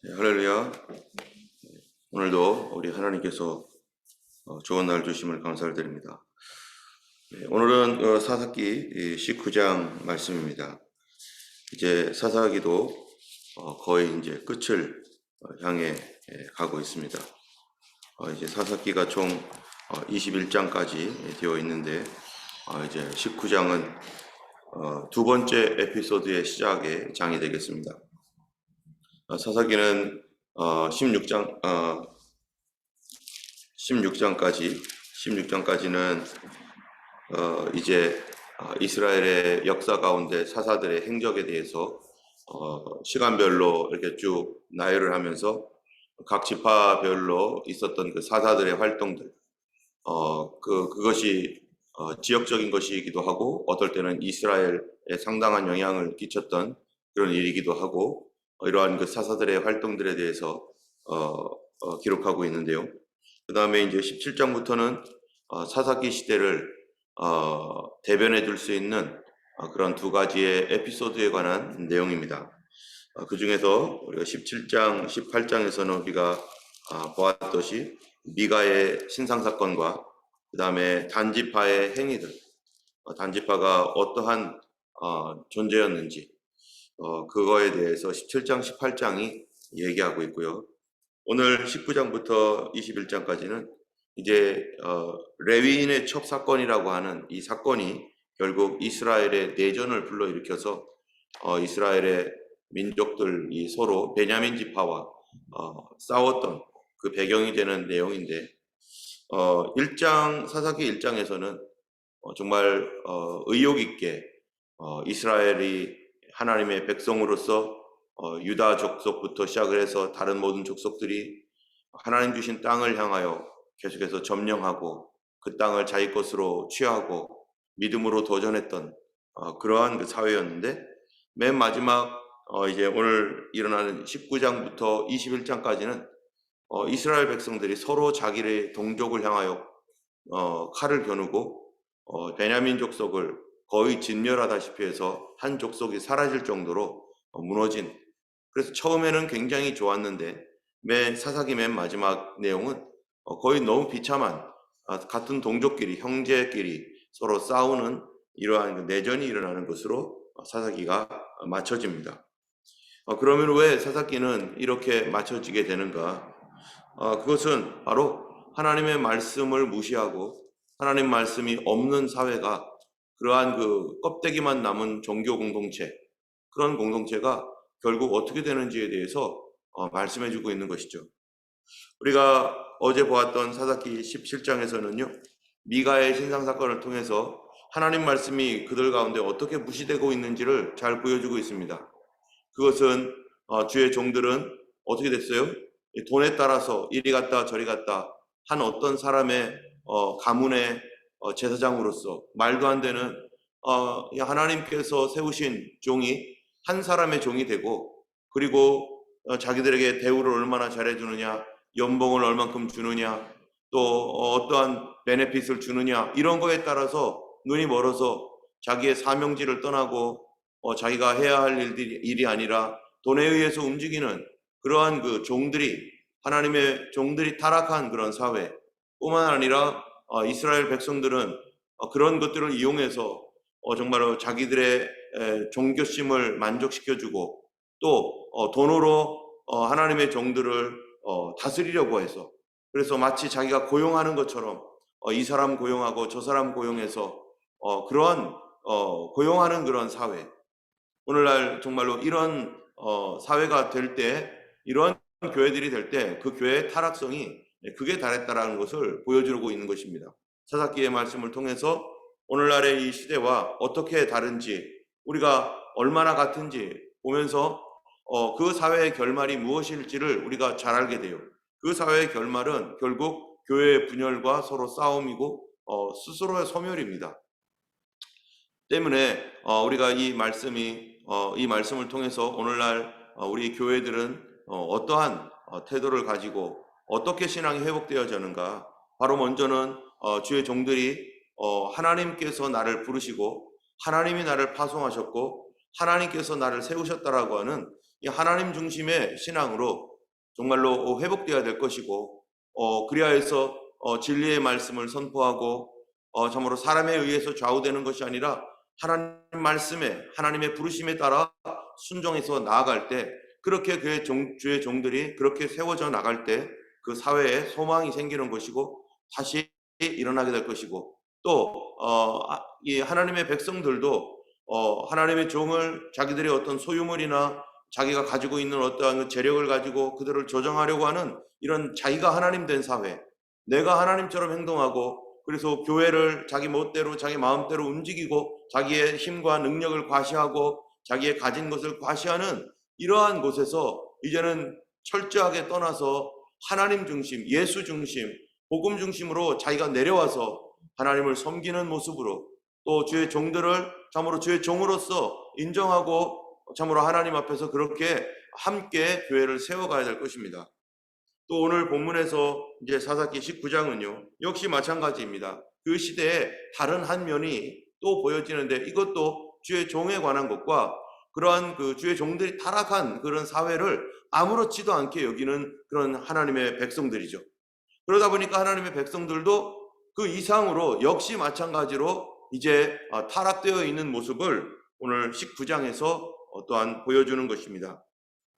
네, 할렐루야. 오늘도 우리 하나님께서 좋은 날 주심을 감사를 드립니다. 네, 오늘은 사사기 19장 말씀입니다. 이제 사사기도 거의 이제 끝을 향해 가고 있습니다. 이제 사사기가 총 21장까지 되어 있는데 이제 19장은 두 번째 에피소드의 시작의 장이 되겠습니다. 사사기는 16장까지는 이제 이스라엘의 역사 가운데 사사들의 행적에 대해서 시간별로 이렇게 쭉 나열을 하면서 각 지파별로 있었던 그 사사들의 활동들, 그것이 지역적인 것이기도 하고 어떨 때는 이스라엘에 상당한 영향을 끼쳤던 그런 일이기도 하고 이러한 그 사사들의 활동들에 대해서 기록하고 있는데요. 그 다음에 이제 17장부터는 사사기 시대를 대변해 줄 수 있는 그런 두 가지의 에피소드에 관한 내용입니다. 그 중에서 우리가 17장, 18장에서는 우리가 보았듯이 미가의 신상사건과 그 다음에 단지파의 행위들, 단지파가 어떠한 존재였는지 그거에 대해서 17장, 18장이 얘기하고 있고요. 오늘 19장부터 21장까지는 이제 레위인의 첩사건이라고 하는 이 사건이 결국 이스라엘의 내전을 불러일으켜서 이스라엘의 민족들이 서로 베냐민 지파와 싸웠던 그 배경이 되는 내용인데 1장 사사기 1장에서는 정말 의욕 있게 이스라엘이 하나님의 백성으로서 유다 족속부터 시작을 해서 다른 모든 족속들이 하나님 주신 땅을 향하여 계속해서 점령하고 그 땅을 자기 것으로 취하고 믿음으로 도전했던 그러한 그 사회였는데 맨 마지막 이제 오늘 일어나는 19장부터 21장까지는 이스라엘 백성들이 서로 자기의 동족을 향하여 칼을 겨누고 베냐민 족속을 거의 진멸하다시피 해서 한 족속이 사라질 정도로 무너진, 그래서 처음에는 굉장히 좋았는데 사사기 맨 마지막 내용은 거의 너무 비참한, 같은 동족끼리 형제끼리 서로 싸우는 이러한 내전이 일어나는 것으로 사사기가 맞춰집니다. 그러면 왜 사사기는 이렇게 맞춰지게 되는가? 그것은 바로 하나님의 말씀을 무시하고 하나님 말씀이 없는 사회가, 그러한 그 껍데기만 남은 종교 공동체, 그런 공동체가 결국 어떻게 되는지에 대해서 말씀해주고 있는 것이죠. 우리가 어제 보았던 사사기 17장에서는요, 미가의 신상사건을 통해서 하나님 말씀이 그들 가운데 어떻게 무시되고 있는지를 잘 보여주고 있습니다. 그것은 주의 종들은 어떻게 됐어요? 돈에 따라서 이리 갔다 저리 갔다 한 어떤 사람의 가문의 제사장으로서 말도 안 되는 하나님께서 세우신 종이 한 사람의 종이 되고, 그리고 자기들에게 대우를 얼마나 잘해주느냐, 연봉을 얼만큼 주느냐, 또 어떠한 베네핏을 주느냐, 이런 거에 따라서 눈이 멀어서 자기의 사명지를 떠나고 자기가 해야 할 일이 아니라 돈에 의해서 움직이는 그러한 그 종들이, 하나님의 종들이 타락한 그런 사회 뿐만 아니라 이스라엘 백성들은 그런 것들을 이용해서 정말로 자기들의 종교심을 만족시켜주고 또 돈으로 하나님의 종들을 다스리려고 해서, 그래서 마치 자기가 고용하는 것처럼 이 사람 고용하고 저 사람 고용해서 그러한 고용하는 그런 사회, 오늘날 정말로 이런 사회가 될 때, 이런 교회들이 될 때 그 교회의 타락성이 극에 달했다라는 것을 보여주고 있는 것입니다. 사사기의 말씀을 통해서 오늘날의 이 시대와 어떻게 다른지, 우리가 얼마나 같은지 보면서 그 사회의 결말이 무엇일지를 우리가 잘 알게 돼요. 그 사회의 결말은 결국 교회의 분열과 서로 싸움이고 스스로의 소멸입니다. 때문에 우리가 이 말씀을 통해서 오늘날 우리 교회들은 어떠한 태도를 가지고 어떻게 신앙이 회복되어지는가? 바로 먼저는 주의 종들이 하나님께서 나를 부르시고 하나님이 나를 파송하셨고 하나님께서 나를 세우셨다라고 하는 이 하나님 중심의 신앙으로 정말로 회복되어야 될 것이고 그리하여서 진리의 말씀을 선포하고 참으로 사람에 의해서 좌우되는 것이 아니라 하나님 말씀에 하나님의 부르심에 따라 순종해서 나아갈 때 그렇게 그의 주의 종들이 그렇게 세워져 나갈 때 그 사회에 소망이 생기는 것이고 다시 일어나게 될 것이고 또 이 하나님의 백성들도 하나님의 종을 자기들의 어떤 소유물이나 자기가 가지고 있는 어떠한 재력을 가지고 그들을 조정하려고 하는 이런 자기가 하나님 된 사회, 내가 하나님처럼 행동하고 그래서 교회를 자기 멋대로 자기 마음대로 움직이고 자기의 힘과 능력을 과시하고 자기의 가진 것을 과시하는 이러한 곳에서 이제는 철저하게 떠나서 하나님 중심, 예수 중심, 복음 중심으로 자기가 내려와서 하나님을 섬기는 모습으로 또 주의 종들을 참으로 주의 종으로서 인정하고 참으로 하나님 앞에서 그렇게 함께 교회를 세워가야 될 것입니다. 또 오늘 본문에서 이제 사사기 19장은요 역시 마찬가지입니다. 그 시대에 다른 한 면이 또 보여지는데 이것도 주의 종에 관한 것과 그러한 그 주의 종들이 타락한 그런 사회를 아무렇지도 않게 여기는 그런 하나님의 백성들이죠. 그러다 보니까 하나님의 백성들도 그 이상으로 역시 마찬가지로 이제 타락되어 있는 모습을 오늘 19장에서 또한 보여주는 것입니다.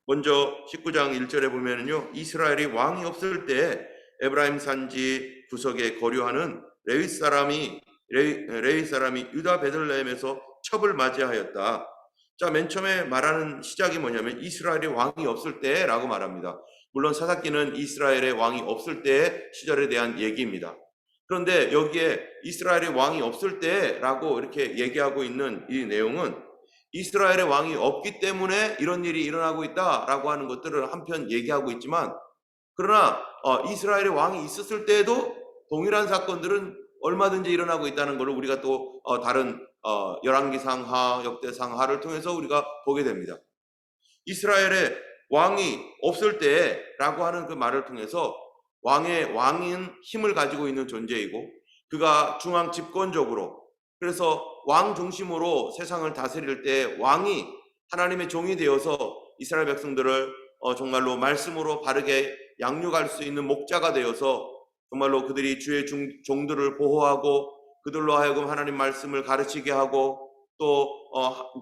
먼저 19장 1절에 보면은요 이스라엘이 왕이 없을 때 에브라임 산지 구석에 거류하는 레위 사람이 유다 베들레헴에서 첩을 맞이하였다. 자, 맨 처음에 말하는 시작이 뭐냐면 이스라엘이 왕이 없을 때라고 말합니다. 물론 사사기는 이스라엘의 왕이 없을 때의 시절에 대한 얘기입니다. 그런데 여기에 이스라엘의 왕이 없을 때라고 이렇게 얘기하고 있는 이 내용은 이스라엘의 왕이 없기 때문에 이런 일이 일어나고 있다라고 하는 것들을 한편 얘기하고 있지만 그러나 이스라엘의 왕이 있었을 때에도 동일한 사건들은 얼마든지 일어나고 있다는 것을 우리가 또 다른 열왕기상하, 역대상하를 통해서 우리가 보게 됩니다. 이스라엘의 왕이 없을 때라고 하는 그 말을 통해서 왕인 힘을 가지고 있는 존재이고 그가 중앙 집권적으로 그래서 왕 중심으로 세상을 다스릴 때 왕이 하나님의 종이 되어서 이스라엘 백성들을 정말로 말씀으로 바르게 양육할 수 있는 목자가 되어서 정말로 그들이 주의 종들을 보호하고 그들로 하여금 하나님 말씀을 가르치게 하고 또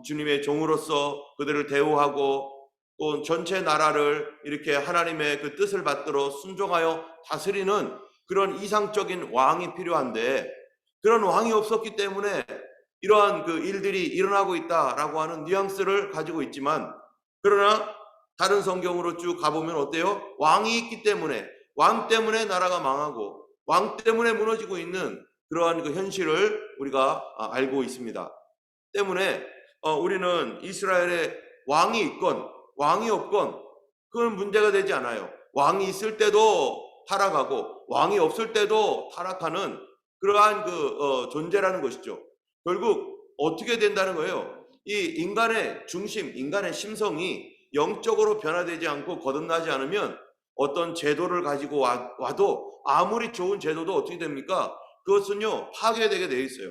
주님의 종으로서 그들을 대우하고 또 전체 나라를 이렇게 하나님의 그 뜻을 받들어 순종하여 다스리는 그런 이상적인 왕이 필요한데 그런 왕이 없었기 때문에 이러한 그 일들이 일어나고 있다라고 하는 뉘앙스를 가지고 있지만 그러나 다른 성경으로 쭉 가보면 어때요? 왕이 있기 때문에 왕 때문에 나라가 망하고 왕 때문에 무너지고 있는 그러한 그 현실을 우리가 알고 있습니다. 때문에 우리는 이스라엘의 왕이 있건 왕이 없건 그건 문제가 되지 않아요. 왕이 있을 때도 타락하고 왕이 없을 때도 타락하는 그러한 그 존재라는 것이죠. 결국 어떻게 된다는 거예요? 이 인간의 중심, 인간의 심성이 영적으로 변화되지 않고 거듭나지 않으면 어떤 제도를 가지고 와도 아무리 좋은 제도도 어떻게 됩니까? 그것은요 파괴되게 돼 있어요.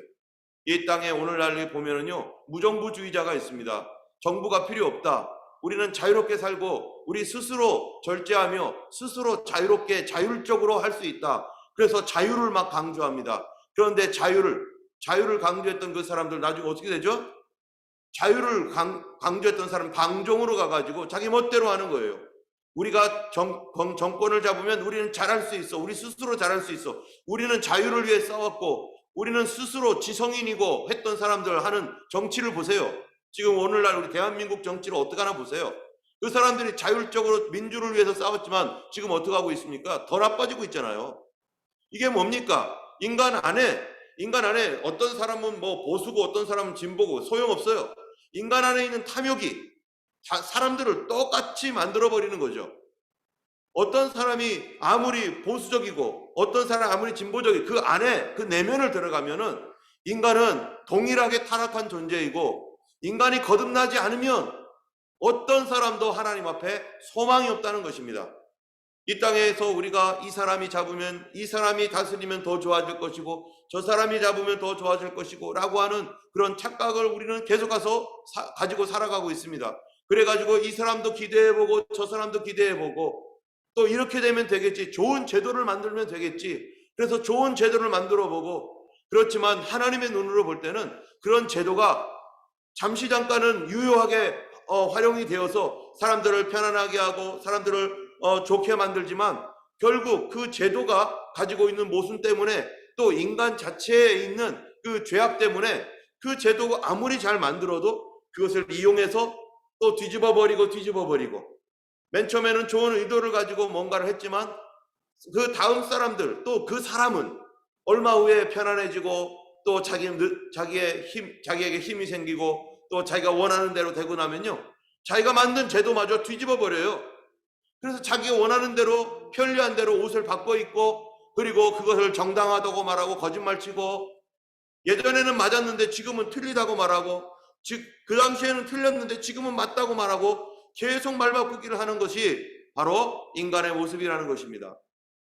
이 땅에 오늘날 보면은요 무정부주의자가 있습니다. 정부가 필요 없다. 우리는 자유롭게 살고 우리 스스로 절제하며 스스로 자유롭게 자율적으로 할 수 있다. 그래서 자유를 막 강조합니다. 그런데 자유를 강조했던 그 사람들 나중에 어떻게 되죠? 자유를 강조했던 사람 방종으로 가가지고 자기 멋대로 하는 거예요. 우리가 정권을 잡으면 우리는 잘할 수 있어. 우리 스스로 잘할 수 있어. 우리는 자유를 위해 싸웠고 우리는 스스로 지성인이고 했던 사람들 하는 정치를 보세요. 지금 오늘날 우리 대한민국 정치를 어떻게 하나 보세요. 그 사람들이 자율적으로 민주를 위해서 싸웠지만 지금 어떻게 하고 있습니까? 더 나빠지고 있잖아요. 이게 뭡니까? 인간 안에 어떤 사람은 뭐 보수고 어떤 사람은 진보고 소용없어요. 인간 안에 있는 탐욕이 사람들을 똑같이 만들어버리는 거죠. 어떤 사람이 아무리 보수적이고 어떤 사람이 아무리 진보적이고 그 안에 그 내면을 들어가면은 인간은 동일하게 타락한 존재이고 인간이 거듭나지 않으면 어떤 사람도 하나님 앞에 소망이 없다는 것입니다. 이 땅에서 우리가 이 사람이 잡으면 이 사람이 다스리면 더 좋아질 것이고 저 사람이 잡으면 더 좋아질 것이고 라고 하는 그런 착각을 우리는 계속 가지고 살아가고 있습니다. 그래가지고 이 사람도 기대해보고 저 사람도 기대해보고 또 이렇게 되면 되겠지. 좋은 제도를 만들면 되겠지. 그래서 좋은 제도를 만들어 보고, 그렇지만 하나님의 눈으로 볼 때는 그런 제도가 잠시 잠깐은 유효하게 활용이 되어서 사람들을 편안하게 하고 사람들을 좋게 만들지만, 결국 그 제도가 가지고 있는 모순 때문에, 또 인간 자체에 있는 그 죄악 때문에 그 제도가 아무리 잘 만들어도 그것을 이용해서 또 뒤집어 버리고 맨 처음에는 좋은 의도를 가지고 뭔가를 했지만 그 다음 사람들, 또 그 사람은 얼마 후에 편안해지고 또 자기에게 힘이 생기고 또 자기가 원하는 대로 되고 나면요, 자기가 만든 제도마저 뒤집어 버려요. 그래서 자기가 원하는 대로 편리한 대로 옷을 바꿔 입고, 그리고 그것을 정당하다고 말하고 거짓말치고, 예전에는 맞았는데 지금은 틀리다고 말하고, 즉 그 당시에는 틀렸는데 지금은 맞다고 말하고, 계속 말바꾸기를 하는 것이 바로 인간의 모습이라는 것입니다.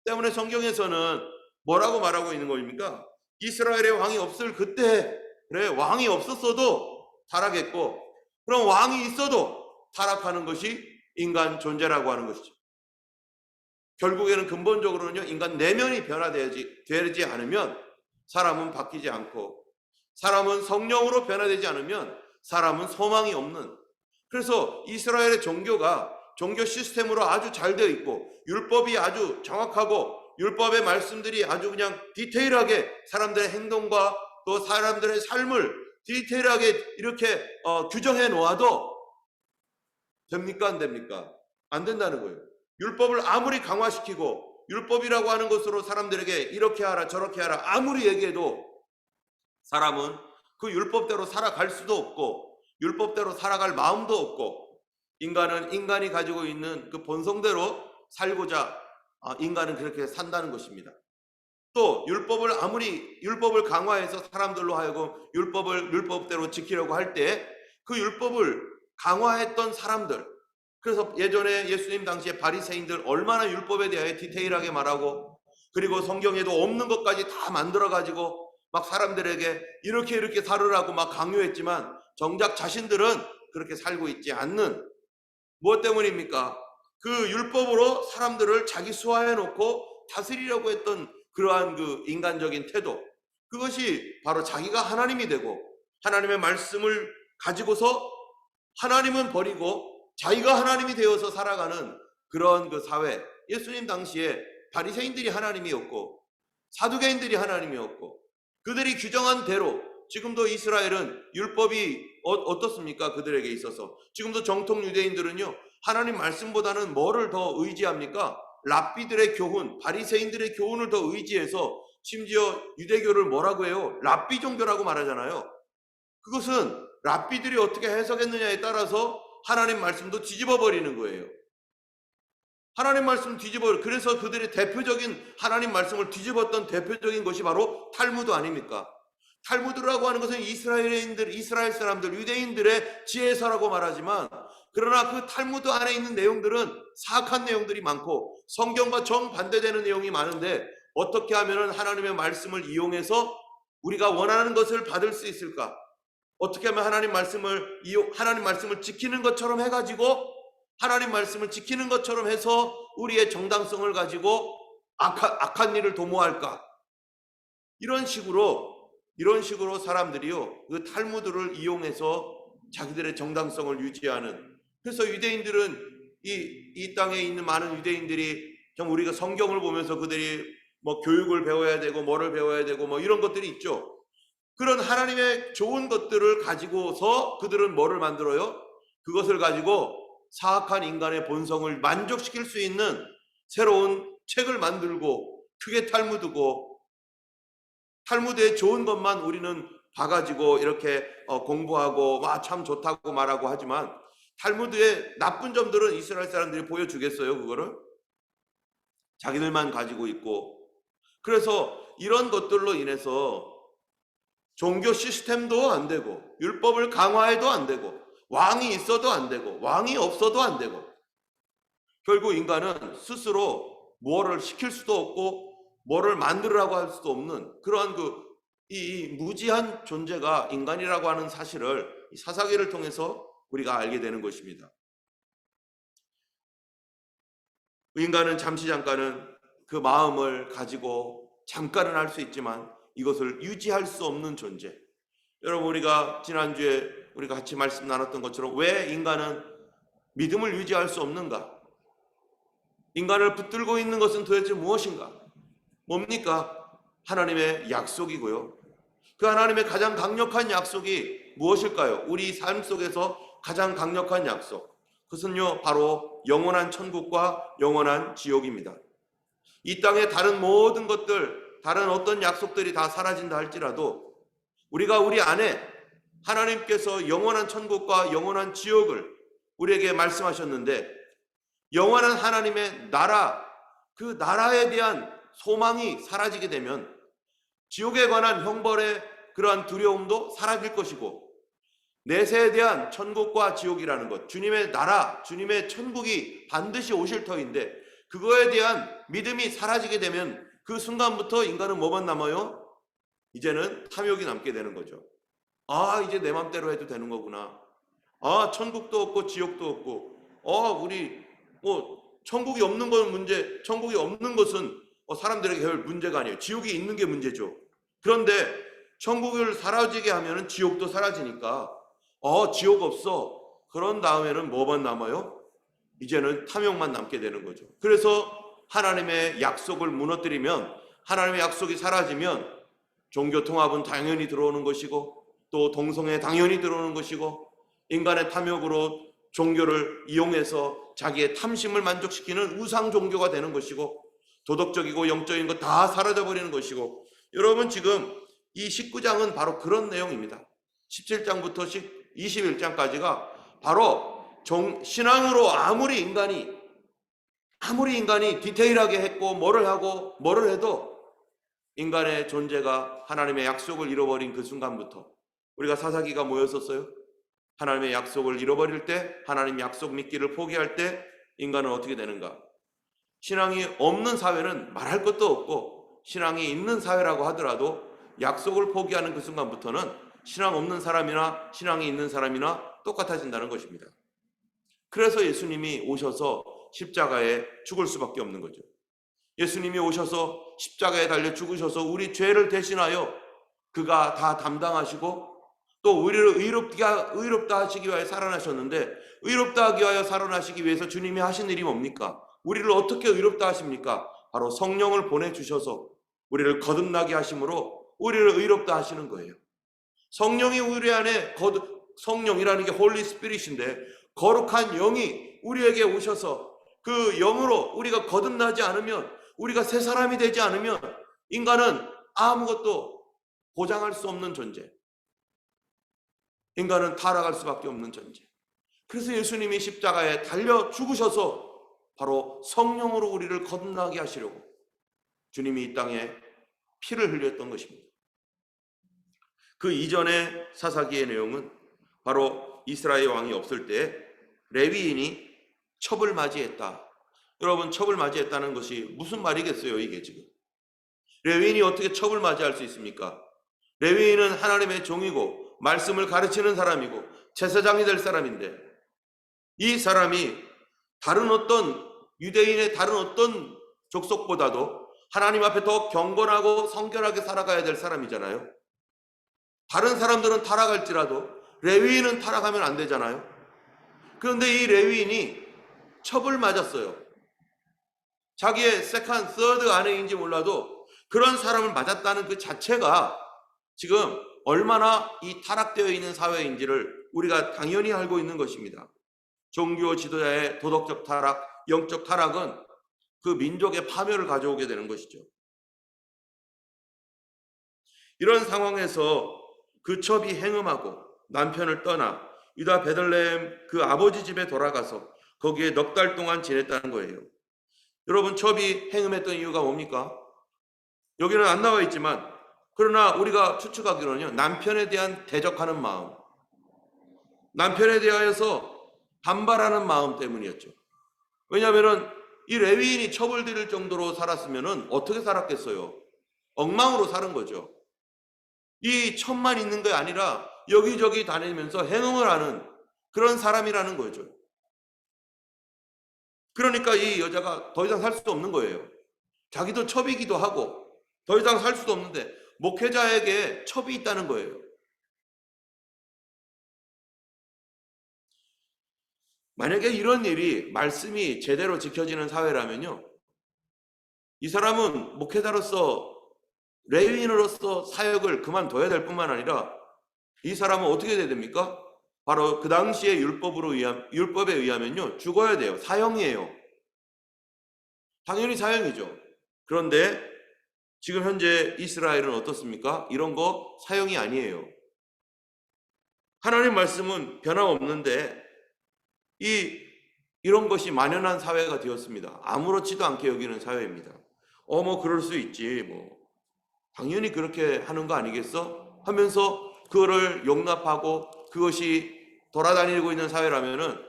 때문에 성경에서는 뭐라고 말하고 있는 겁니까? 이스라엘의 왕이 없을 그때, 그래, 왕이 없었어도 타락했고, 그럼 왕이 있어도 타락하는 것이 인간 존재라고 하는 것이죠. 결국에는 근본적으로는요, 인간 내면이 변화되지 않으면 사람은 바뀌지 않고, 사람은 성령으로 변화되지 않으면 사람은 소망이 없는, 그래서 이스라엘의 종교 시스템으로 아주 잘 되어 있고, 율법이 아주 정확하고, 율법의 말씀들이 아주 그냥 디테일하게 사람들의 행동과 또 사람들의 삶을 디테일하게 이렇게 규정해 놓아도 됩니까? 안 됩니까? 안 된다는 거예요. 율법을 아무리 강화시키고 율법이라고 하는 것으로 사람들에게 이렇게 하라 저렇게 하라 아무리 얘기해도 사람은 그 율법대로 살아갈 수도 없고 율법대로 살아갈 마음도 없고, 인간은 인간이 가지고 있는 그 본성대로 살고자 인간은 그렇게 산다는 것입니다. 또 율법을 강화해서 사람들로 하여금 율법대로 지키려고 할 때 그 율법을 강화했던 사람들, 그래서 예전에 예수님 당시에 바리새인들 얼마나 율법에 대하여 디테일하게 말하고, 그리고 성경에도 없는 것까지 다 만들어 가지고 막 사람들에게 이렇게 살으라고 막 강요했지만 정작 자신들은 그렇게 살고 있지 않는, 무엇 때문입니까? 그 율법으로 사람들을 자기 수하에 놓고 다스리려고 했던 그러한 그 인간적인 태도, 그것이 바로 자기가 하나님이 되고 하나님의 말씀을 가지고서 하나님은 버리고 자기가 하나님이 되어서 살아가는 그런 그 사회. 예수님 당시에 바리새인들이 하나님이었고 사두개인들이 하나님이었고, 그들이 규정한 대로 지금도 이스라엘은 율법이 어떻습니까? 그들에게 있어서 지금도 정통 유대인들은요, 하나님 말씀보다는 뭐를 더 의지합니까? 랍비들의 교훈, 바리새인들의 교훈을 더 의지해서, 심지어 유대교를 뭐라고 해요? 랍비 종교라고 말하잖아요. 그것은 랍비들이 어떻게 해석했느냐에 따라서 하나님 말씀도 뒤집어 버리는 거예요. 하나님 말씀 그래서 그들의 대표적인 하나님 말씀을 뒤집었던 대표적인 것이 바로 탈무드 아닙니까? 탈무드라고 하는 것은 이스라엘 사람들, 유대인들의 지혜서라고 말하지만, 그러나 그 탈무드 안에 있는 내용들은 사악한 내용들이 많고 성경과 정반대되는 내용이 많은데, 어떻게 하면 하나님의 말씀을 이용해서 우리가 원하는 것을 받을 수 있을까? 어떻게 하면 하나님 말씀을 지키는 것처럼 해가지고, 하나님 말씀을 지키는 것처럼 해서 우리의 정당성을 가지고 악한 일을 도모할까? 이런 식으로 사람들이요, 그 탈무드를 이용해서 자기들의 정당성을 유지하는. 그래서 유대인들은 이 땅에 있는 많은 유대인들이, 좀 우리가 성경을 보면서 그들이 뭐 교육을 배워야 되고 뭐를 배워야 되고 뭐 이런 것들이 있죠. 그런 하나님의 좋은 것들을 가지고서 그들은 뭐를 만들어요? 그것을 가지고 사악한 인간의 본성을 만족시킬 수 있는 새로운 책을 만들고, 그게 탈무드고, 탈무드의 좋은 것만 우리는 봐가지고 이렇게 공부하고 와 참 좋다고 말하고 하지만, 탈무드의 나쁜 점들은 이스라엘 사람들이 보여주겠어요? 그거를 자기들만 가지고 있고. 그래서 이런 것들로 인해서 종교 시스템도 안 되고 율법을 강화해도 안 되고 왕이 있어도 안 되고 왕이 없어도 안 되고, 결국 인간은 스스로 뭐를 시킬 수도 없고 뭐를 만들으라고 할 수도 없는 그러한 이 무지한 존재가 인간이라고 하는 사실을 이 사사기를 통해서 우리가 알게 되는 것입니다. 인간은 잠깐은 그 마음을 가지고 잠깐은 할 수 있지만 이것을 유지할 수 없는 존재. 여러분, 우리가 지난주에 우리가 같이 말씀 나눴던 것처럼 왜 인간은 믿음을 유지할 수 없는가? 인간을 붙들고 있는 것은 도대체 무엇인가? 뭡니까? 하나님의 약속이고요. 그 하나님의 가장 강력한 약속이 무엇일까요? 우리 삶 속에서 가장 강력한 약속. 그것은요, 바로 영원한 천국과 영원한 지옥입니다. 이 땅의 다른 모든 것들, 다른 어떤 약속들이 다 사라진다 할지라도 우리가 우리 안에 하나님께서 영원한 천국과 영원한 지옥을 우리에게 말씀하셨는데, 영원한 하나님의 나라, 그 나라에 대한 소망이 사라지게 되면 지옥에 관한 형벌의 그러한 두려움도 사라질 것이고, 내세에 대한 천국과 지옥이라는 것, 주님의 나라, 주님의 천국이 반드시 오실 터인데 그거에 대한 믿음이 사라지게 되면 그 순간부터 인간은 뭐만 남아요? 이제는 탐욕이 남게 되는 거죠. 아, 이제 내 맘대로 해도 되는 거구나. 아, 천국도 없고 지옥도 없고, 우리 천국이 없는 건 문제, 천국이 없는 것은 사람들에게 별 문제가 아니에요. 지옥이 있는 게 문제죠. 그런데 천국을 사라지게 하면은 지옥도 사라지니까 지옥 없어. 그런 다음에는 뭐만 남아요? 이제는 탐욕만 남게 되는 거죠. 그래서 하나님의 약속을 무너뜨리면, 하나님의 약속이 사라지면 종교 통합은 당연히 들어오는 것이고, 또 동성애 당연히 들어오는 것이고, 인간의 탐욕으로 종교를 이용해서 자기의 탐심을 만족시키는 우상 종교가 되는 것이고, 도덕적이고 영적인 것 다 사라져버리는 것이고. 여러분, 지금 이 19장은 바로 그런 내용입니다. 17장부터 21장까지가 바로 신앙으로 아무리 인간이 디테일하게 했고 뭐를 하고 뭐를 해도 인간의 존재가 하나님의 약속을 잃어버린 그 순간부터, 우리가 사사기가 뭐였었어요? 하나님의 약속을 잃어버릴 때, 하나님 약속 믿기를 포기할 때 인간은 어떻게 되는가? 신앙이 없는 사회는 말할 것도 없고, 신앙이 있는 사회라고 하더라도 약속을 포기하는 그 순간부터는 신앙 없는 사람이나 신앙이 있는 사람이나 똑같아진다는 것입니다. 그래서 예수님이 오셔서 십자가에 죽을 수밖에 없는 거죠. 예수님이 오셔서 십자가에 달려 죽으셔서 우리 죄를 대신하여 그가 다 담당하시고, 또 우리를 의롭다 하시기 위하여 살아나셨는데, 의롭다 하기 위하여 살아나시기 위해서 주님이 하신 일이 뭡니까? 우리를 어떻게 의롭다 하십니까? 바로 성령을 보내주셔서 우리를 거듭나게 하심으로 우리를 의롭다 하시는 거예요. 성령이 우리 안에, 성령이라는 게 홀리 스피릿인데, 거룩한 영이 우리에게 오셔서 그 영으로 우리가 거듭나지 않으면, 우리가 새 사람이 되지 않으면 인간은 아무것도 보장할 수 없는 존재, 인간은 타락할 수밖에 없는 존재. 그래서 예수님이 십자가에 달려 죽으셔서 바로 성령으로 우리를 거듭나게 하시려고 주님이 이 땅에 피를 흘렸던 것입니다. 그 이전의 사사기의 내용은 바로 이스라엘 왕이 없을 때 레위인이 첩을 맞이했다. 여러분, 첩을 맞이했다는 것이 무슨 말이겠어요, 이게 지금? 레위인이 어떻게 첩을 맞이할 수 있습니까? 레위인은 하나님의 종이고 말씀을 가르치는 사람이고 제사장이 될 사람인데, 이 사람이 다른 어떤 유대인의 다른 어떤 족속보다도 하나님 앞에 더 경건하고 성결하게 살아가야 될 사람이잖아요. 다른 사람들은 타락할지라도 레위인은 타락하면 안 되잖아요. 그런데 이 레위인이 첩을 맞았어요. 자기의 세컨, 서드 아내인지 몰라도 그런 사람을 맞았다는 그 자체가 지금 얼마나 이 타락되어 있는 사회인지를 우리가 당연히 알고 있는 것입니다. 종교 지도자의 도덕적 타락, 영적 타락은 그 민족의 파멸을 가져오게 되는 것이죠. 이런 상황에서 그 첩이 행음하고 남편을 떠나 유다 베들레헴 그 아버지 집에 돌아가서 거기에 넉 달 동안 지냈다는 거예요. 여러분, 첩이 행음했던 이유가 뭡니까? 여기는 안 나와 있지만, 그러나 우리가 추측하기로는요, 남편에 대한 대적하는 마음, 남편에 대하여서 반발하는 마음 때문이었죠. 왜냐하면 이 레위인이 첩을 들일 정도로 살았으면 어떻게 살았겠어요? 엉망으로 사는 거죠. 이 첩만 있는 게 아니라 여기저기 다니면서 행음을 하는 그런 사람이라는 거죠. 그러니까 이 여자가 더 이상 살 수 없는 거예요. 자기도 첩이기도 하고 더 이상 살 수도 없는데 목회자에게 첩이 있다는 거예요. 만약에 이런 일이 말씀이 제대로 지켜지는 사회라면요, 이 사람은 목회자로서 레위인으로서 사역을 그만둬야 될 뿐만 아니라 이 사람은 어떻게 돼야 됩니까? 바로 그 당시의 율법에 의하면요, 죽어야 돼요. 사형이에요. 당연히 사형이죠. 그런데 지금 현재 이스라엘은 어떻습니까? 이런 거 사형이 아니에요. 하나님 말씀은 변함없는데 이런 것이 만연한 사회가 되었습니다. 아무렇지도 않게 여기는 사회입니다. 뭐 그럴 수 있지, 뭐 당연히 그렇게 하는 거 아니겠어? 하면서 그거를 용납하고 그것이 돌아다니고 있는 사회라면은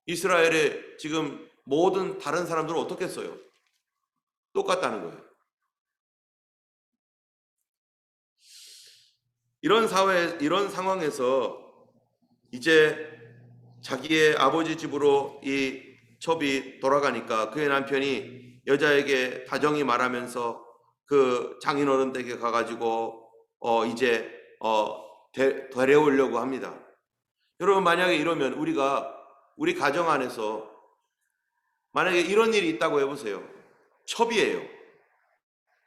이스라엘의 지금 모든 다른 사람들은 어떻겠어요? 똑같다는 거예요. 이런 사회, 이런 상황에서 이제 자기의 아버지 집으로 이 첩이 돌아가니까 그의 남편이 여자에게 다정히 말하면서 그 장인어른 댁에 가가지고 이제 데려오려고 합니다. 여러분, 만약에 이러면 우리 가정 안에서 만약에 이런 일이 있다고 해보세요. 첩이에요.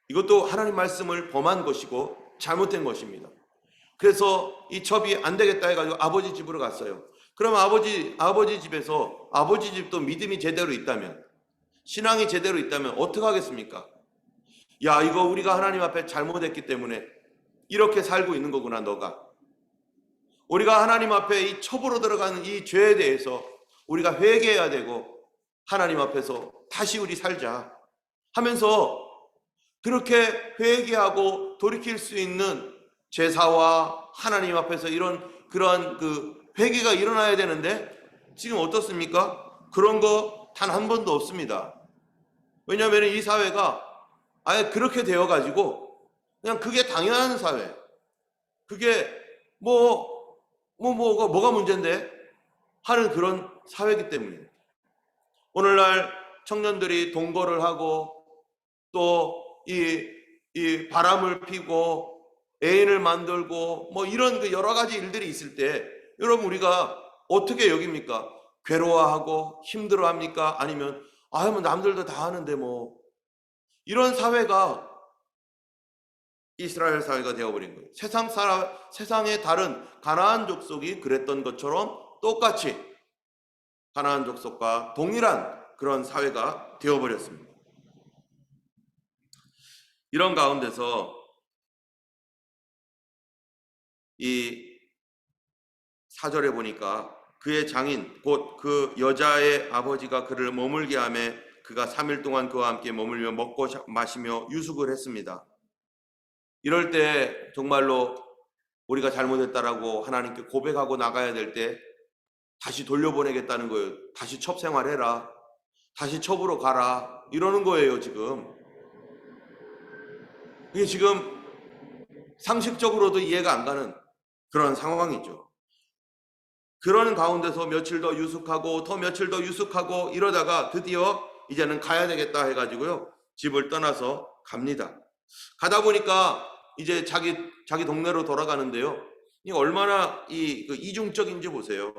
이것도 하나님 말씀을 범한 것이고 잘못된 것입니다. 그래서 이 첩이 안 되겠다 해가지고 아버지 집으로 갔어요. 그럼 아버지 집에서, 아버지 집도 믿음이 제대로 있다면, 신앙이 제대로 있다면 어떻게 하겠습니까? 야, 이거 우리가 하나님 앞에 잘못했기 때문에 이렇게 살고 있는 거구나, 너가. 우리가 하나님 앞에 이 첩으로 들어가는 이 죄에 대해서 우리가 회개해야 되고 하나님 앞에서 다시 우리 살자 하면서 그렇게 회개하고 돌이킬 수 있는 제사와 하나님 앞에서 그러한 그 회개가 일어나야 되는데 지금 어떻습니까? 그런 거 단 한 번도 없습니다. 왜냐하면 이 사회가 아예 그렇게 되어가지고 그냥 그게 당연한 사회, 그게 뭐가 문제인데 하는 그런 사회이기 때문에 오늘날 청년들이 동거를 하고 또 이 바람을 피고 애인을 만들고 뭐 이런 그 여러 가지 일들이 있을 때 여러분, 우리가 어떻게 여깁니까? 괴로워하고 힘들어합니까? 아니면 뭐 남들도 다 하는데 뭐, 이런 사회가 이스라엘 사회가 되어버린 거예요. 세상의 다른 가나안 족속이 그랬던 것처럼 똑같이 가나안 족속과 동일한 그런 사회가 되어버렸습니다. 이런 가운데서 이 4절에 보니까 그의 장인 곧 그 여자의 아버지가 그를 머물게 하매 그가 3일 동안 그와 함께 머물며 먹고 마시며 유숙을 했습니다. 이럴 때 정말로 우리가 잘못했다라고 하나님께 고백하고 나가야 될 때 다시 돌려보내겠다는 거예요. 다시 첩 생활해라, 다시 첩으로 가라, 이러는 거예요. 지금 이게 지금 상식적으로도 이해가 안 가는 그런 상황이죠. 그런 가운데서 며칠 더 유숙하고 더 며칠 더 유숙하고 이러다가 드디어 이제는 가야 되겠다 해가지고요, 집을 떠나서 갑니다. 가다 보니까 이제 자기 동네로 돌아가는데요, 이 얼마나 이중적인지 보세요.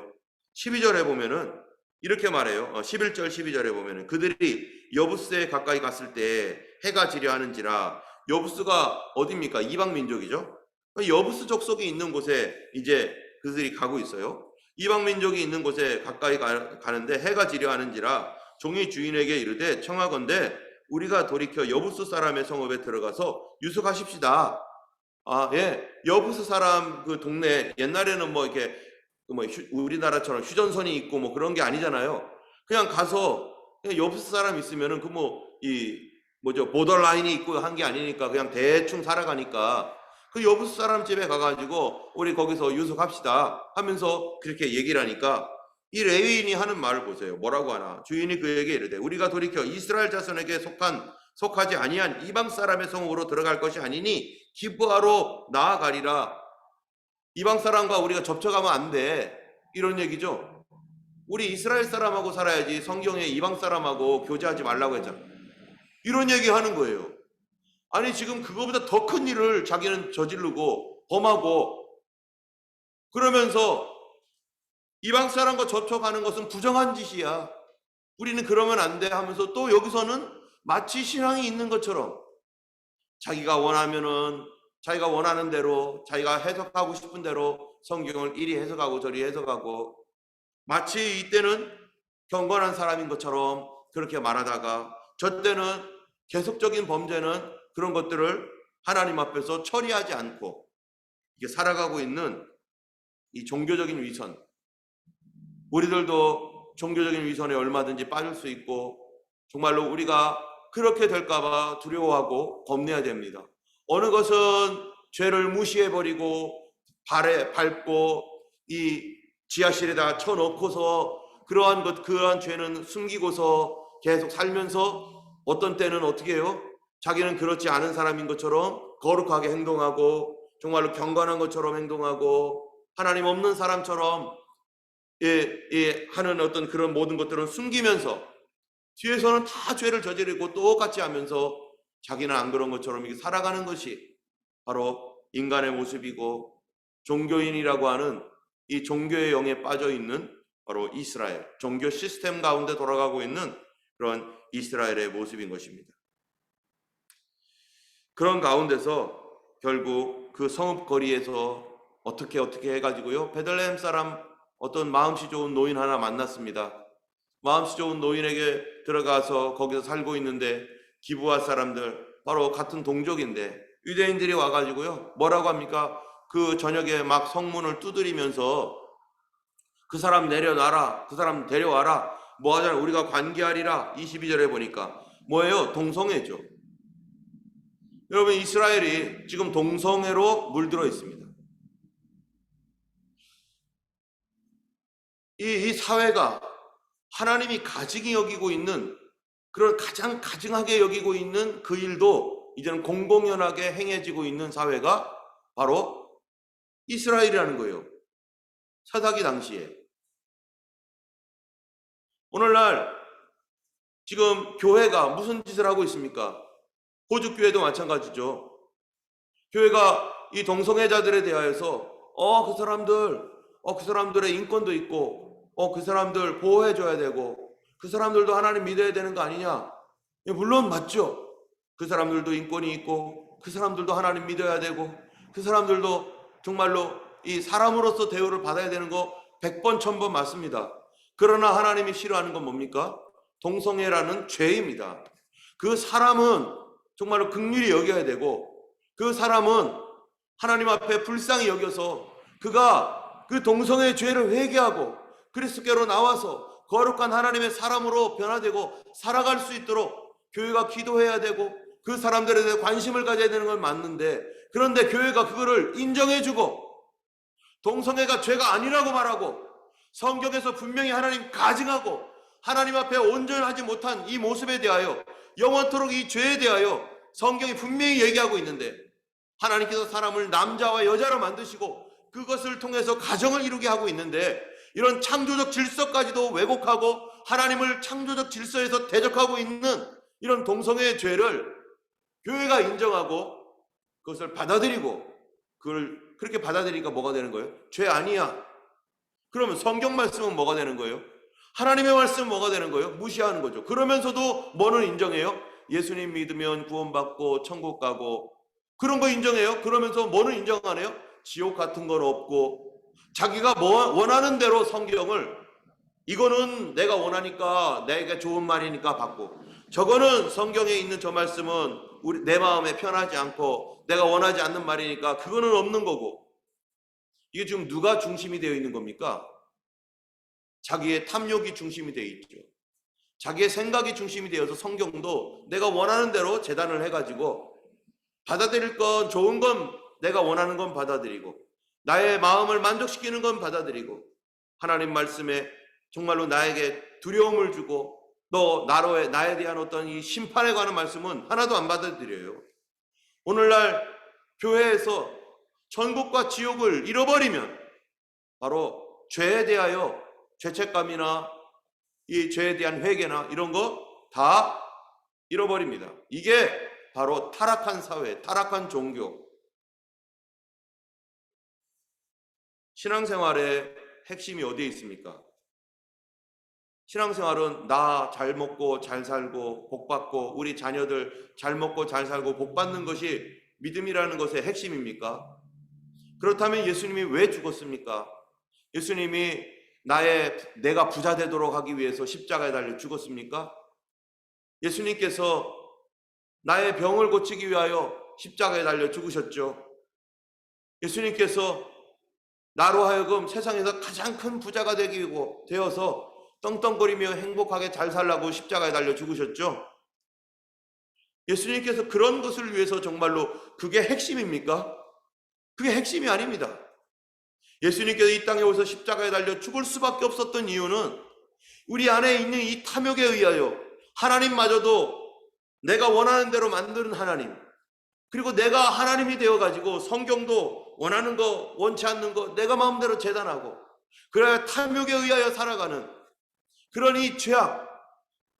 12절에 보면은 이렇게 말해요. 11절 12절에 보면은 그들이 여부스에 가까이 갔을 때 해가 지려 하는지라. 여부스가 어디입니까? 이방 민족이죠. 여부스 족속이 있는 곳에 이제 그들이 가고 있어요. 이방 민족이 있는 곳에 가까이 가는데 해가 지려 하는지라 종이 주인에게 이르되 청하건대 우리가 돌이켜 여부스 사람의 성읍에 들어가서 유숙하십시다. 여부스 사람 그 동네, 옛날에는 뭐 이렇게 우리나라처럼 휴전선이 있고 뭐 그런 게 아니잖아요. 그냥 가서 그냥 여부스 사람 있으면은 보더라인이 있고 한 게 아니니까 그냥 대충 살아가니까 그 여부스 사람 집에 가가지고 우리 거기서 유숙합시다 하면서 그렇게 얘기를 하니까 이 레위인이 하는 말을 보세요. 뭐라고 하나? 주인이 그에게 이르되 우리가 돌이켜 이스라엘 자손에게 속하지 아니한 이방 사람의 성읍으로 들어갈 것이 아니니 기브아로 나아가리라. 이방 사람과 우리가 접촉하면 안 돼, 이런 얘기죠. 우리 이스라엘 사람하고 살아야지 성경에 이방 사람하고 교제하지 말라고 했잖아. 이런 얘기 하는 거예요. 아니 지금 그거보다 더 큰 일을 자기는 저지르고 범하고 그러면서 이방 사람과 접촉하는 것은 부정한 짓이야. 우리는 그러면 안 돼 하면서 또 여기서는 마치 신앙이 있는 것처럼 자기가 원하면은 자기가 원하는 대로 자기가 해석하고 싶은 대로 성경을 이리 해석하고 저리 해석하고 마치 이때는 경건한 사람인 것처럼 그렇게 말하다가 저 때는 계속적인 범죄는 그런 것들을 하나님 앞에서 처리하지 않고 이게 살아가고 있는 이 종교적인 위선, 우리들도 종교적인 위선에 얼마든지 빠질 수 있고 정말로 우리가 그렇게 될까봐 두려워하고 겁내야 됩니다. 어느 것은 죄를 무시해버리고 발에 밟고 이 지하실에다 쳐넣고서 그러한 죄는 숨기고서 계속 살면서 어떤 때는 어떻게 해요? 자기는 그렇지 않은 사람인 것처럼 거룩하게 행동하고 정말로 경건한 것처럼 행동하고 하나님 없는 사람처럼 하는 어떤 그런 모든 것들은 숨기면서 뒤에서는 다 죄를 저지르고 똑같이 하면서 자기는 안 그런 것처럼 이렇게 살아가는 것이 바로 인간의 모습이고 종교인이라고 하는 이 종교의 영에 빠져 있는 바로 이스라엘, 종교 시스템 가운데 돌아가고 있는 그런 이스라엘의 모습인 것입니다. 그런 가운데서 결국 그 성읍거리에서 어떻게 해가지고요, 베들레헴 사람 어떤 마음씨 좋은 노인 하나 만났습니다. 마음씨 좋은 노인에게 들어가서 거기서 살고 있는데 기브아 사람들, 바로 같은 동족인데 유대인들이 와가지고요, 뭐라고 합니까? 그 저녁에 막 성문을 두드리면서 그 사람 내려놔라, 그 사람 데려와라, 뭐 하잖아, 우리가 관계하리라. 22절에 보니까 뭐예요? 동성애죠. 여러분, 이스라엘이 지금 동성애로 물들어 있습니다. 이 사회가 하나님이 가증히 여기고 있는, 그런 가장 가증하게 여기고 있는 그 일도 이제는 공공연하게 행해지고 있는 사회가 바로 이스라엘이라는 거예요. 사사기 당시에. 오늘날 지금 교회가 무슨 짓을 하고 있습니까? 호주교회도 마찬가지죠. 교회가 이 동성애자들에 대하여서 그 사람들의 인권도 있고 그 사람들 보호해줘야 되고 그 사람들도 하나님 믿어야 되는 거 아니냐? 물론 맞죠. 그 사람들도 인권이 있고 그 사람들도 하나님 믿어야 되고 그 사람들도 정말로 이 사람으로서 대우를 받아야 되는 거 100번 1000번 맞습니다. 그러나 하나님이 싫어하는 건 뭡니까? 동성애라는 죄입니다. 그 사람은 정말로 긍휼히 여겨야 되고 그 사람은 하나님 앞에 불쌍히 여겨서 그가 그 동성애의 죄를 회개하고 그리스도께로 나와서 거룩한 하나님의 사람으로 변화되고 살아갈 수 있도록 교회가 기도해야 되고 그 사람들에 대해 관심을 가져야 되는 건 맞는데, 그런데 교회가 그거를 인정해주고 동성애가 죄가 아니라고 말하고 성경에서 분명히 하나님 가증하고 하나님 앞에 온전하지 못한 이 모습에 대하여 영원토록 이 죄에 대하여 성경이 분명히 얘기하고 있는데, 하나님께서 사람을 남자와 여자로 만드시고 그것을 통해서 가정을 이루게 하고 있는데, 이런 창조적 질서까지도 왜곡하고 하나님을 창조적 질서에서 대적하고 있는 이런 동성애의 죄를 교회가 인정하고 그것을 받아들이고 그걸 그렇게 받아들이니까 뭐가 되는 거예요? 죄 아니야. 그러면 성경 말씀은 뭐가 되는 거예요? 하나님의 말씀은 뭐가 되는 거예요? 무시하는 거죠. 그러면서도 뭐는 인정해요? 예수님 믿으면 구원받고 천국 가고 그런 거 인정해요. 그러면서 뭐는 인정 안 해요? 지옥 같은 건 없고 자기가 원하는 대로 성경을, 이거는 내가 원하니까 내가 좋은 말이니까 받고, 저거는 성경에 있는 저 말씀은 내 마음에 편하지 않고 내가 원하지 않는 말이니까 그거는 없는 거고. 이게 지금 누가 중심이 되어 있는 겁니까? 자기의 탐욕이 중심이 되어 있죠. 자기의 생각이 중심이 되어서 성경도 내가 원하는 대로 재단을 해가지고 받아들일 건, 좋은 건 내가 원하는 건 받아들이고 나의 마음을 만족시키는 건 받아들이고 하나님 말씀에 정말로 나에게 두려움을 주고 또 나에 대한 어떤 이 심판에 관한 말씀은 하나도 안 받아들여요. 오늘날 교회에서 천국과 지옥을 잃어버리면 바로 죄에 대하여 죄책감이나 이 죄에 대한 회개나 이런 거 다 잃어버립니다. 이게 바로 타락한 사회, 타락한 종교. 신앙생활의 핵심이 어디에 있습니까? 신앙생활은 나 잘 먹고 잘 살고 복 받고 우리 자녀들 잘 먹고 잘 살고 복 받는 것이 믿음이라는 것의 핵심입니까? 그렇다면 예수님이 왜 죽었습니까? 예수님이 내가 부자 되도록 하기 위해서 십자가에 달려 죽었습니까? 예수님께서 나의 병을 고치기 위하여 십자가에 달려 죽으셨죠. 예수님께서 나로 하여금 세상에서 가장 큰 부자가 되어서 떵떵거리며 행복하게 잘 살라고 십자가에 달려 죽으셨죠. 예수님께서 그런 것을 위해서 정말로 그게 핵심입니까? 그게 핵심이 아닙니다. 예수님께서 이 땅에 오셔서 십자가에 달려 죽을 수밖에 없었던 이유는 우리 안에 있는 이 탐욕에 의하여 하나님마저도 내가 원하는 대로 만드는 하나님, 그리고 내가 하나님이 되어가지고 성경도 원하는 거 원치 않는 거 내가 마음대로 재단하고 그래야 탐욕에 의하여 살아가는 그런 이 죄악,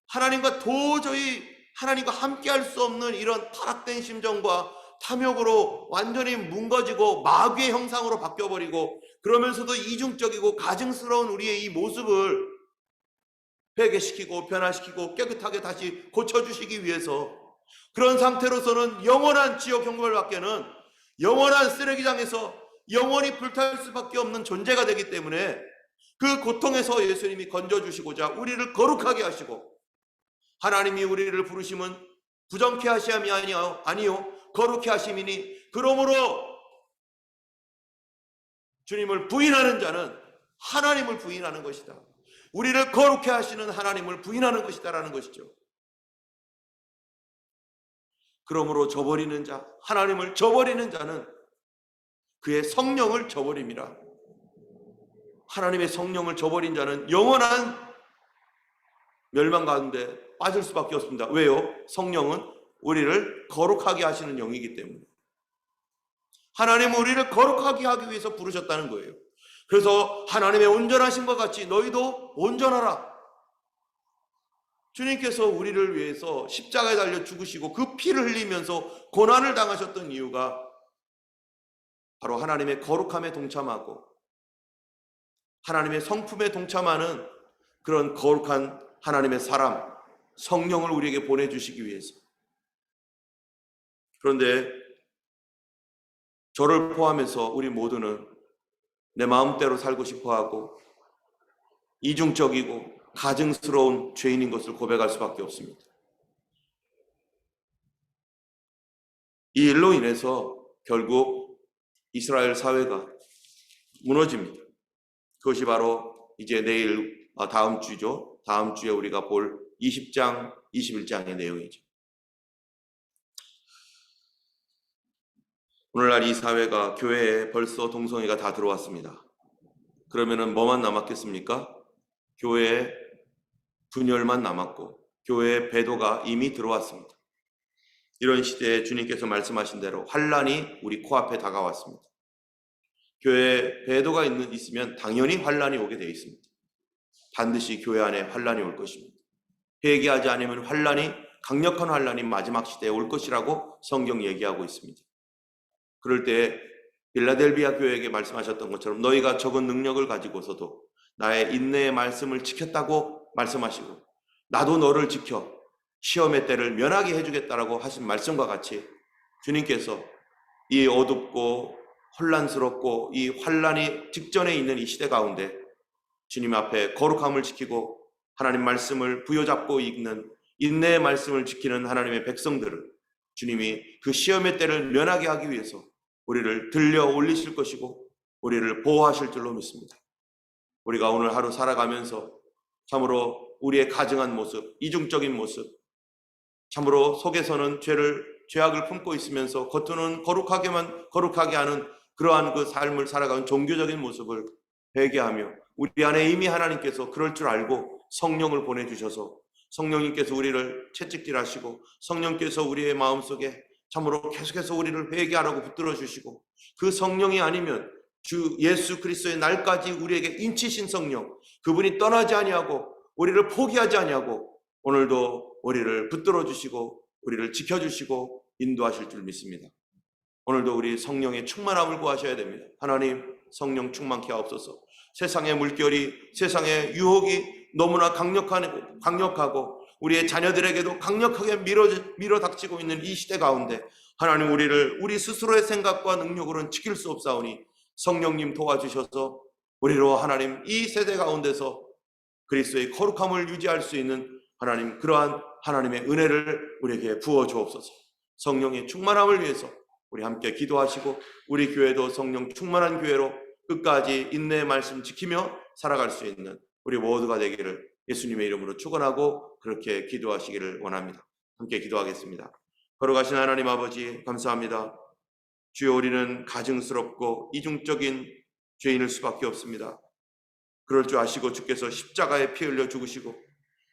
하나님과 도저히 하나님과 함께할 수 없는 이런 타락된 심정과 탐욕으로 완전히 뭉거지고 마귀의 형상으로 바뀌어버리고 그러면서도 이중적이고 가증스러운 우리의 이 모습을 회개시키고 변화시키고 깨끗하게 다시 고쳐주시기 위해서 그런 상태로서는 영원한 지옥 형벌밖에는 영원한 쓰레기장에서 영원히 불탈 수밖에 없는 존재가 되기 때문에 그 고통에서 예수님이 건져주시고자 우리를 거룩하게 하시고 하나님이 우리를 부르심은 부정케 하심이 아니요 거룩케 하심이니 그러므로 주님을 부인하는 자는 하나님을 부인하는 것이다. 우리를 거룩케 하시는 하나님을 부인하는 것이다라는 것이죠. 그러므로 저버리는 자, 하나님을 저버리는 자는 그의 성령을 저버림이라. 하나님의 성령을 저버린 자는 영원한 멸망 가운데 빠질 수밖에 없습니다. 왜요? 성령은 우리를 거룩하게 하시는 영이기 때문에. 하나님은 우리를 거룩하게 하기 위해서 부르셨다는 거예요. 그래서 하나님의 온전하심과 같이 너희도 온전하라. 주님께서 우리를 위해서 십자가에 달려 죽으시고 그 피를 흘리면서 고난을 당하셨던 이유가 바로 하나님의 거룩함에 동참하고 하나님의 성품에 동참하는 그런 거룩한 하나님의 사람, 성령을 우리에게 보내주시기 위해서. 그런데 저를 포함해서 우리 모두는 내 마음대로 살고 싶어하고 이중적이고 가증스러운 죄인인 것을 고백할 수밖에 없습니다. 이 일로 인해서 결국 이스라엘 사회가 무너집니다. 그것이 바로 이제 다음 주죠. 다음 주에 우리가 볼 20장, 21장의 내용이죠. 오늘날 이 사회가 교회에 벌써 동성애가 다 들어왔습니다. 그러면은 뭐만 남았겠습니까? 교회에 분열만 남았고 교회에 배도가 이미 들어왔습니다. 이런 시대에 주님께서 말씀하신 대로 환란이 우리 코앞에 다가왔습니다. 교회에 배도가 있으면 당연히 환란이 오게 되어 있습니다. 반드시 교회 안에 환란이 올 것입니다. 회개하지 않으면 강력한 환란이 마지막 시대에 올 것이라고 성경 얘기하고 있습니다. 그럴 때 빌라델비아 교회에게 말씀하셨던 것처럼 너희가 적은 능력을 가지고서도 나의 인내의 말씀을 지켰다고 말씀하시고 나도 너를 지켜 시험의 때를 면하게 해주겠다라고 하신 말씀과 같이 주님께서 이 어둡고 혼란스럽고 이 환란이 직전에 있는 이 시대 가운데 주님 앞에 거룩함을 지키고 하나님 말씀을 부여잡고 읽는 인내의 말씀을 지키는 하나님의 백성들을 주님이 그 시험의 때를 면하게 하기 위해서 우리를 들려 올리실 것이고 우리를 보호하실 줄로 믿습니다. 우리가 오늘 하루 살아가면서 참으로 우리의 가증한 모습, 이중적인 모습, 참으로 속에서는 죄악을 품고 있으면서 겉으로는 거룩하게 하는 그러한 그 삶을 살아가는 종교적인 모습을 회개하며 우리 안에 이미 하나님께서 그럴 줄 알고 성령을 보내주셔서 성령님께서 우리를 채찍질하시고 성령께서 우리의 마음속에 참으로 계속해서 우리를 회개하라고 붙들어 주시고 그 성령이 아니면 주 예수 그리스도의 날까지 우리에게 인치신 성령, 그분이 떠나지 아니하고 우리를 포기하지 아니하고 오늘도 우리를 붙들어 주시고 우리를 지켜주시고 인도하실 줄 믿습니다. 오늘도 우리 성령의 충만함을 구하셔야 됩니다. 하나님, 성령 충만케 하옵소서. 세상의 물결이, 세상의 유혹이 너무나 강력하고 우리의 자녀들에게도 강력하게 밀어닥치고 있는 이 시대 가운데 하나님, 우리를 우리 스스로의 생각과 능력으로는 지킬 수 없사오니 성령님 도와주셔서 우리로 하나님 이 세대 가운데서 그리스도의 거룩함을 유지할 수 있는 하나님, 그러한 하나님의 은혜를 우리에게 부어 주옵소서. 성령의 충만함을 위해서 우리 함께 기도하시고 우리 교회도 성령 충만한 교회로 끝까지 인내의 말씀 지키며 살아갈 수 있는 우리 모두가 되기를 예수님의 이름으로 축원하고 그렇게 기도하시기를 원합니다. 함께 기도하겠습니다. 거룩하신 하나님 아버지, 감사합니다. 주여, 우리는 가증스럽고 이중적인 죄인일 수밖에 없습니다. 그럴 줄 아시고 주께서 십자가에 피 흘려 죽으시고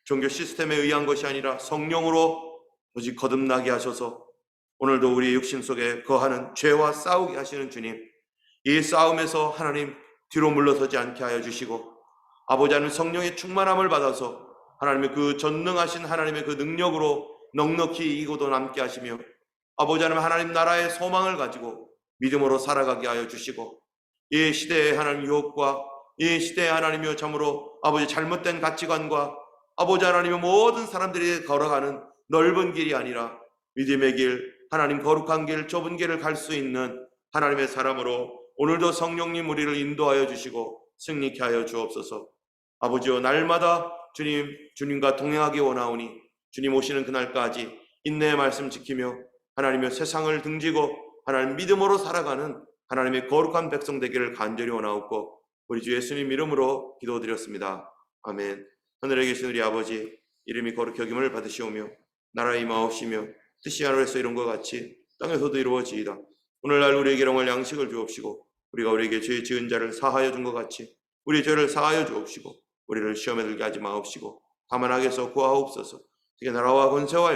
종교 시스템에 의한 것이 아니라 성령으로 오직 거듭나게 하셔서 오늘도 우리 육신 속에 거하는 죄와 싸우게 하시는 주님, 이 싸움에서 하나님 뒤로 물러서지 않게 하여 주시고 아버지 하나님 성령의 충만함을 받아서 하나님의 그 전능하신 하나님의 그 능력으로 넉넉히 이기고도 남게 하시며 아버지 하나님 나라의 소망을 가지고 믿음으로 살아가게 하여 주시고 이 시대의 하나님 유혹과 이 시대의 하나님이여 참으로 아버지 잘못된 가치관과 아버지 하나님의 모든 사람들이 걸어가는 넓은 길이 아니라 믿음의 길, 하나님 거룩한 길, 좁은 길을 갈 수 있는 하나님의 사람으로 오늘도 성령님 우리를 인도하여 주시고 승리케 하여 주옵소서. 아버지여, 날마다 주님과 동행하기 원하오니 주님 오시는 그날까지 인내의 말씀 지키며 하나님의 세상을 등지고 하나님 믿음으로 살아가는 하나님의 거룩한 백성 되기를 간절히 원하옵고 우리 주 예수님 이름으로 기도드렸습니다. 아멘. 하늘에 계신 우리 아버지, 이름이 거룩히 여김을 받으시오며 나라의 임하옵시며 뜻이 하늘에서 이룬 것 같이 땅에서도 이루어지이다. 오늘날 우리에게 일용할 양식을 주옵시고 우리가 우리에게 죄 지은 자를 사하여 준 것 같이 우리 죄를 사하여 주옵시고 우리를 시험에 들게 하지 마옵시고 다만 악에서 구하옵소서. 그게 나라와 권세와